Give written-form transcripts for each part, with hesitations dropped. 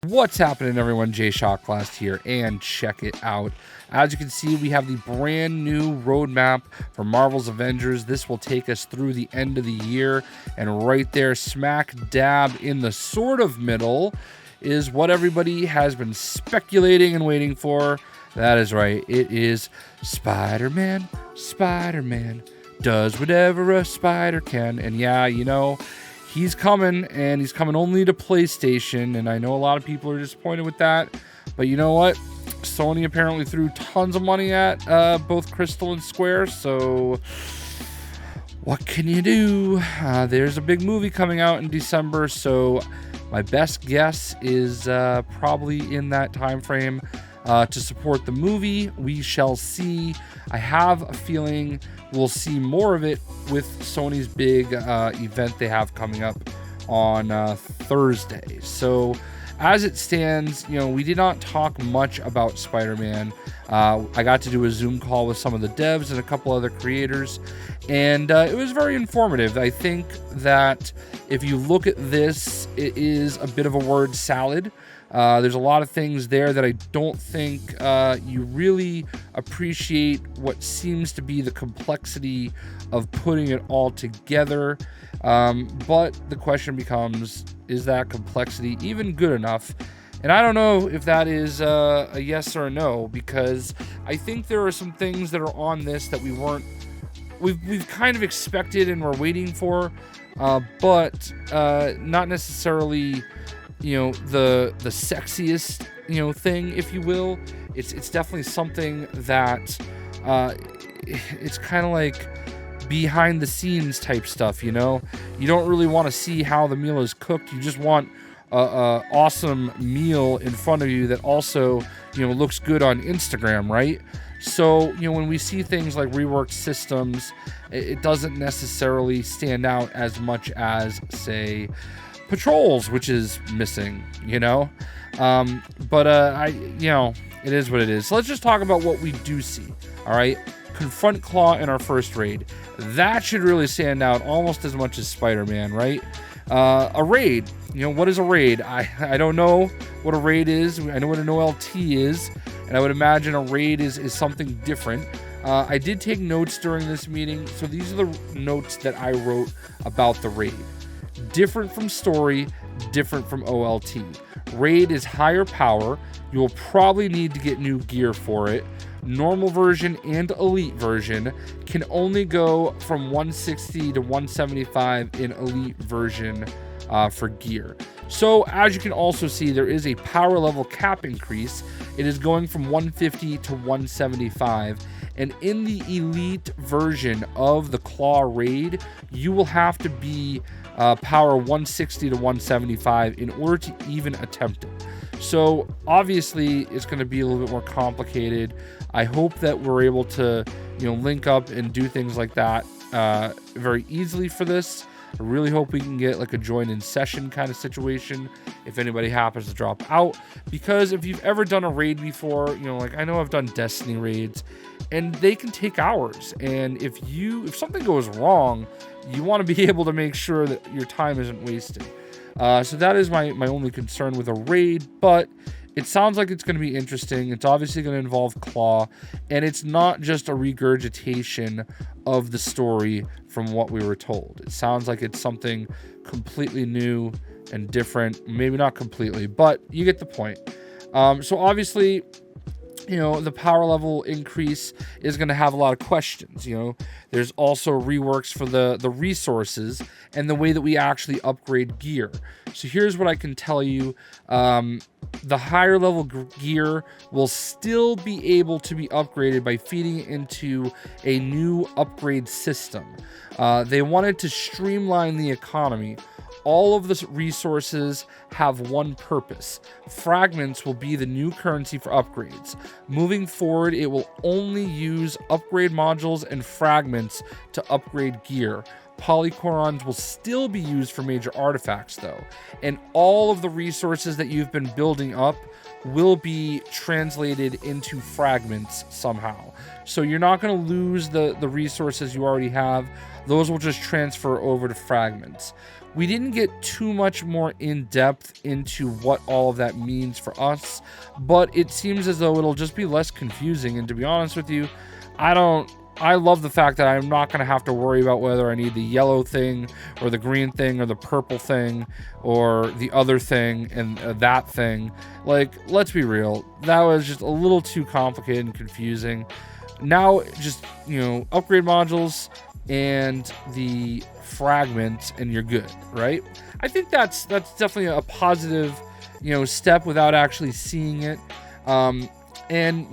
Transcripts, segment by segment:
What's happening, everyone? JayShockblast here, and check it out. As you can see, we have the brand new roadmap for Marvel's Avengers. This will take us through the end of the year, and right there, smack dab in the sort of middle, is what everybody has been speculating and waiting for. That is right, it is Spider-Man. Spider-Man does whatever a spider can, and yeah, you know, he's coming, and he's coming only to PlayStation, and I know a lot of people are disappointed with that, but you know what? Sony apparently threw tons of money at both Crystal and Square, so what can you do? There's a big movie coming out in December, so my best guess is probably in that time frame to support the movie. We shall see. I have a feeling we'll see more of it with Sony's big event they have coming up on Thursday. So as it stands, you know, we did not talk much about Spider-Man. I got to do a Zoom call with some of the devs and a couple other creators, and it was very informative. I think that if you look at this, it is a bit of a word salad. There's a lot of things there that I don't think you really appreciate what seems to be the complexity of putting it all together. But the question becomes, is that complexity even good enough? And I don't know if that is a yes or a no, because I think there are some things that are on this that we've kind of expected and we're waiting for, but not necessarily, you know, the sexiest, you know, thing, if you will. It's definitely something that it's kind of like behind the scenes type stuff, you know. You don't really want to see how the meal is cooked. You just want a awesome meal in front of you that also, you know, looks good on Instagram, right? So, you know, when we see things like reworked systems, it doesn't necessarily stand out as much as, say, patrols, which is missing, you know. But you know, it is what it is. So let's just talk about what we do see. All right, confront Klaw in our first raid. That should really stand out almost as much as Spider-Man, right? A raid, you know, what is a raid? I don't know what a raid is. I know what an OLT is, and I would imagine a raid is something different. I did take notes during this meeting, so these are the notes that I wrote about the raid. Different from story, different from OLT. Raid is higher power. You will probably need to get new gear for it. Normal version and elite version can only go from 160 to 175 in elite version for gear. So as you can also see, there is a power level cap increase. It is going from 150 to 175. And in the elite version of the Klaw Raid, you will have to be power 160 to 175 in order to even attempt it. So obviously it's going to be a little bit more complicated. I hope that we're able to, you know, link up and do things like that very easily for this. I really hope we can get like a join in session kind of situation if anybody happens to drop out, because if you've ever done a raid before, you know, like I know I've done Destiny raids and they can take hours, and if something goes wrong, you want to be able to make sure that your time isn't wasted. So that is my only concern with a raid, but it sounds like it's going to be interesting. It's obviously going to involve Klaw, and it's not just a regurgitation of the story from what we were told. It sounds like it's something completely new and different. Maybe not completely, but you get the point. So obviously, you know, the power level increase is going to have a lot of questions. You know, there's also reworks for the resources and the way that we actually upgrade gear. So here's what I can tell you. The higher level gear will still be able to be upgraded by feeding it into a new upgrade system. They wanted to streamline the economy. All of the resources have one purpose. Fragments will be the new currency for upgrades. Moving forward, it will only use upgrade modules and fragments to upgrade gear. polychorons will still be used for major artifacts though, and all of the resources that you've been building up will be translated into fragments somehow. So you're not going to lose the resources you already have. Those will just transfer over to fragments. We didn't get too much more in depth into what all of that means for us, but it seems as though it'll just be less confusing. And to be honest with you, I love the fact that I'm not going to have to worry about whether I need the yellow thing or the green thing or the purple thing or the other thing and that thing. Like, let's be real. That was just a little too complicated and confusing. Now, just, upgrade modules and the fragments and you're good, right? I think that's definitely a positive, step without actually seeing it. And,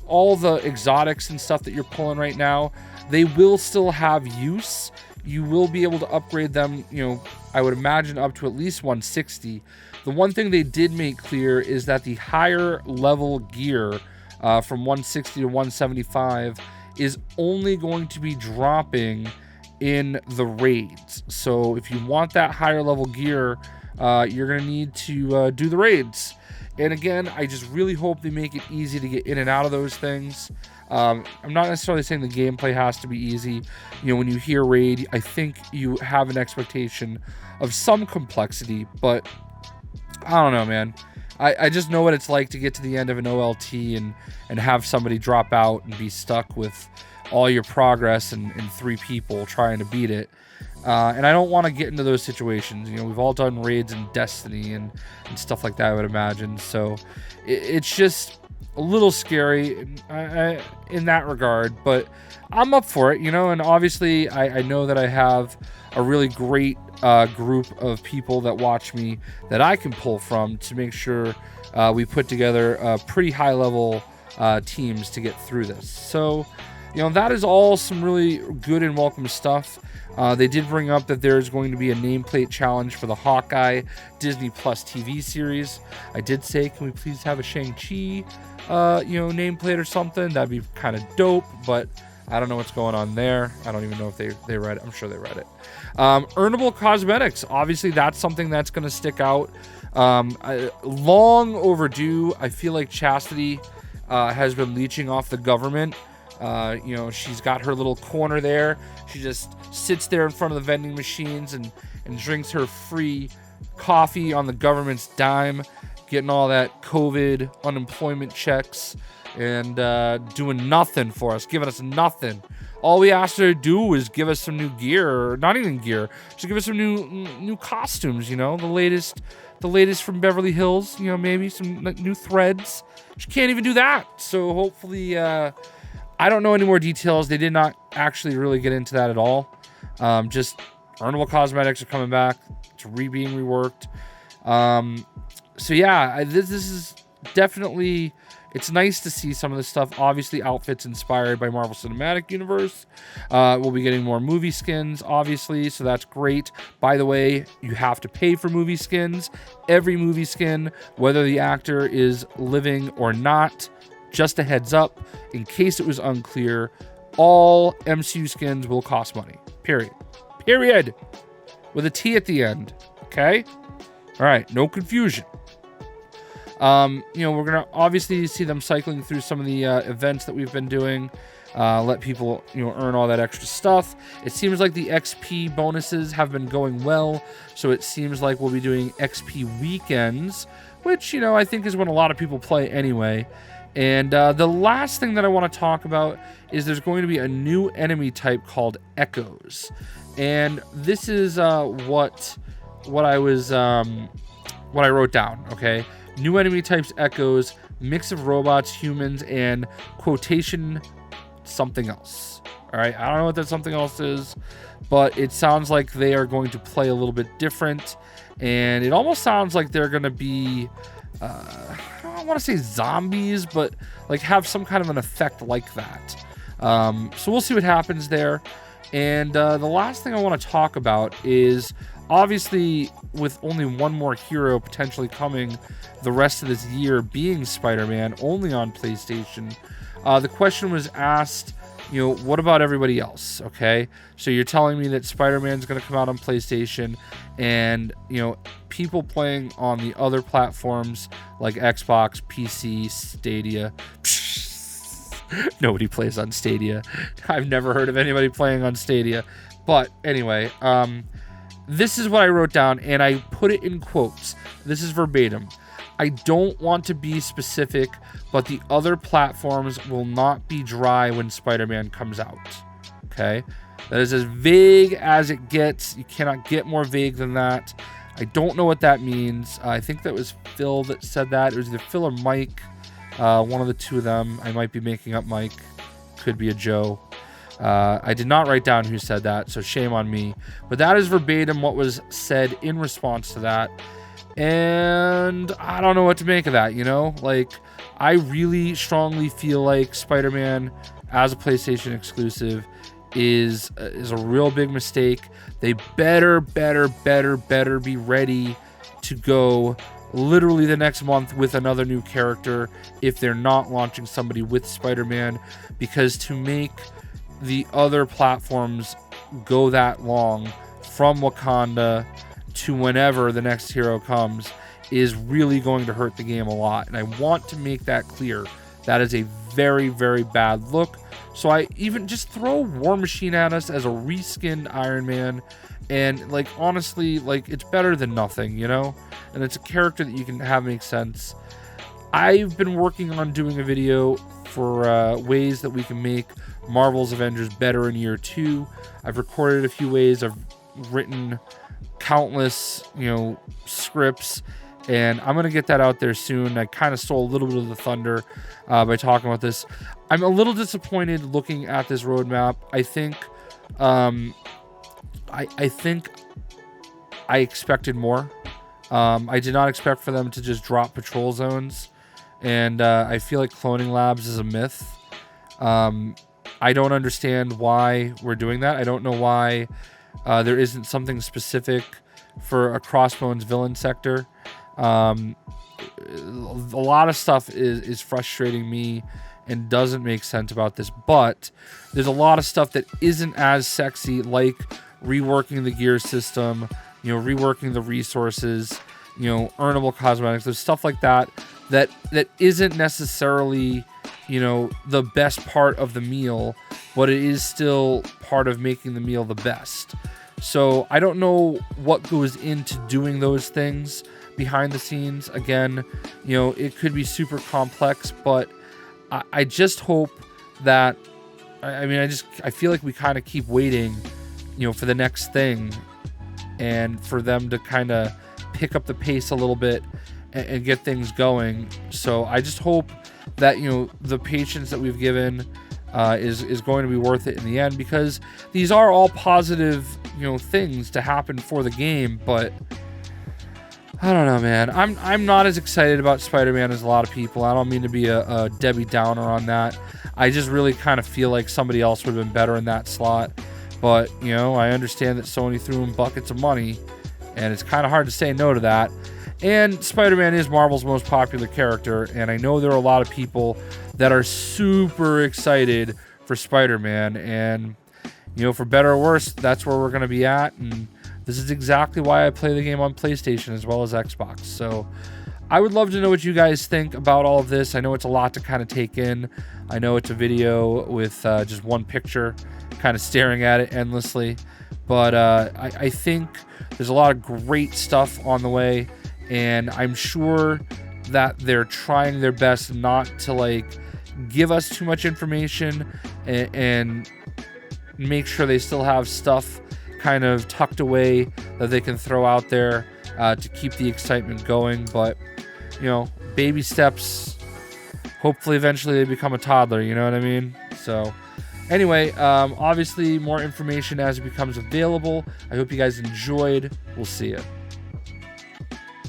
all the exotics and stuff that you're pulling right now, they will still have use. You will be able to upgrade them, I would imagine up to at least 160. The one thing they did make clear is that the higher level gear from 160 to 175 is only going to be dropping in the raids. So if you want that higher level gear, you're going to need to do the raids. And again, I just really hope they make it easy to get in and out of those things. I'm not necessarily saying the gameplay has to be easy. When you hear raid, I think you have an expectation of some complexity, but I don't know, man. I just know what it's like to get to the end of an OLT and have somebody drop out and be stuck with all your progress and 3 people trying to beat it. And I don't want to get into those situations. We've all done raids in Destiny and stuff like that, I would imagine. So it's just a little scary in that regard, but I'm up for it, and obviously I know that I have a really great group of people that watch me that I can pull from to make sure we put together pretty high level teams to get through this. So, that is all some really good and welcome stuff. They did bring up that there's going to be a nameplate challenge for the Hawkeye Disney Plus TV series. I did say, can we please have a Shang-Chi, nameplate or something? That'd be kind of dope, but I don't know what's going on there. I don't even know if they read it. I'm sure they read it. Earnable cosmetics. Obviously, that's something that's going to stick out. Long overdue. I feel like Chastity has been leeching off the government. She's got her little corner there. She just sits there in front of the vending machines and drinks her free coffee on the government's dime, getting all that COVID unemployment checks and doing nothing for us, giving us nothing. All we asked her to do is give us some new gear, or not even gear, just give us some new costumes, the latest from Beverly Hills, maybe some new threads. She can't even do that. So hopefully, I don't know any more details. They did not actually really get into that at all. Just earnable cosmetics are coming back. It's being reworked. So yeah, this is definitely, it's nice to see some of this stuff. Obviously, outfits inspired by Marvel Cinematic Universe. We'll be getting more movie skins, obviously, so that's great. By the way, you have to pay for movie skins. Every movie skin, whether the actor is living or not. Just a heads up, in case it was unclear, all MCU skins will cost money. Period. Period. With a T at the end. Okay? All right. No confusion. We're going to obviously see them cycling through some of the events that we've been doing. Let people, earn all that extra stuff. It seems like the XP bonuses have been going well. So it seems like we'll be doing XP weekends, which, I think is when a lot of people play anyway. And the last thing that I want to talk about is there's going to be a new enemy type called Echoes, and this is what I wrote down. Okay, new enemy types Echoes, mix of robots, humans, and quotation something else. All right, I don't know what that something else is, but it sounds like they are going to play a little bit different, and it almost sounds like they're going to be. I don't want to say zombies, but like have some kind of an effect like that. So we'll see what happens there. And the last thing I want to talk about is obviously with only one more hero potentially coming the rest of this year being Spider-Man only on PlayStation. The question was asked you know, what about everybody else? Okay, so you're telling me that Spider-Man's going to come out on PlayStation, and you know, people playing on the other platforms like Xbox, PC, Stadia. Nobody plays on Stadia. I've never heard of anybody playing on Stadia. But anyway, this is what I wrote down, and I put it in quotes. This is verbatim. I don't want to be specific, but the other platforms will not be dry when Spider-Man comes out. Okay? That is as vague as it gets. You cannot get more vague than that. I don't know what that means. I think that was Phil that said that. It was either Phil or Mike. One of the two of them. I might be making up Mike. Could be a Joe. I did not write down who said that, so shame on me. But that is verbatim what was said in response to that. And I don't know what to make of that, you know? Like, I really strongly feel like Spider-Man as a PlayStation exclusive is a real big mistake. They better be ready to go literally the next month with another new character if they're not launching somebody with Spider-Man, because to make the other platforms go that long from Wakanda to whenever the next hero comes is really going to hurt the game a lot. And I want to make that clear. That is a very bad look. So I even just throw War Machine at us as a reskinned Iron Man, and like, honestly, like, it's better than nothing, you know? And it's a character that you can have make sense. I've been working on doing a video for ways that we can make Marvel's Avengers better in year 2. I've recorded a few ways. I've written countless, you know, scripts, and I'm gonna get that out there soon. I kind of stole a little bit of the thunder by talking about this. I'm a little disappointed looking at this roadmap. I think I think I expected more. I did not expect for them to just drop patrol zones, and I feel like cloning labs is a myth. I don't understand why we're doing that. I don't know why there isn't something specific for a Crossbones villain sector. A lot of stuff is frustrating me and doesn't make sense about this, but there's a lot of stuff that isn't as sexy, like reworking the gear system, you know, reworking the resources, you know, earnable cosmetics. There's stuff like that isn't necessarily, you know, the best part of the meal, but it is still part of making the meal the best. So I don't know what goes into doing those things behind the scenes. Again, you know, it could be super complex, but I just hope that, I feel like we kind of keep waiting, you know, for the next thing, and for them to kind of pick up the pace a little bit and get things going. So I just hope that, you know, the patience that we've given is going to be worth it in the end, because these are all positive, you know, things to happen for the game. But I don't know, man. I'm not as excited about Spider-Man as a lot of people. I don't mean to be a Debbie Downer on that. I just really kind of feel like somebody else would have been better in that slot. But, you know, I understand that Sony threw him buckets of money, and it's kind of hard to say no to that. And Spider-Man is Marvel's most popular character, and I know there are a lot of people that are super excited for Spider-Man, and, you know, for better or worse, that's where we're going to be at, and this is exactly why I play the game on PlayStation as well as Xbox. So I would love to know what you guys think about all of this. I know it's a lot to kind of take in. I know it's a video with just one picture, kind of staring at it endlessly, but I think there's a lot of great stuff on the way, and I'm sure that they're trying their best not to, like, give us too much information and make sure they still have stuff kind of tucked away that they can throw out there to keep the excitement going. But, you know, baby steps. Hopefully eventually they become a toddler, you know what I mean? So anyway, obviously more information as it becomes available. I hope you guys enjoyed. We'll see you.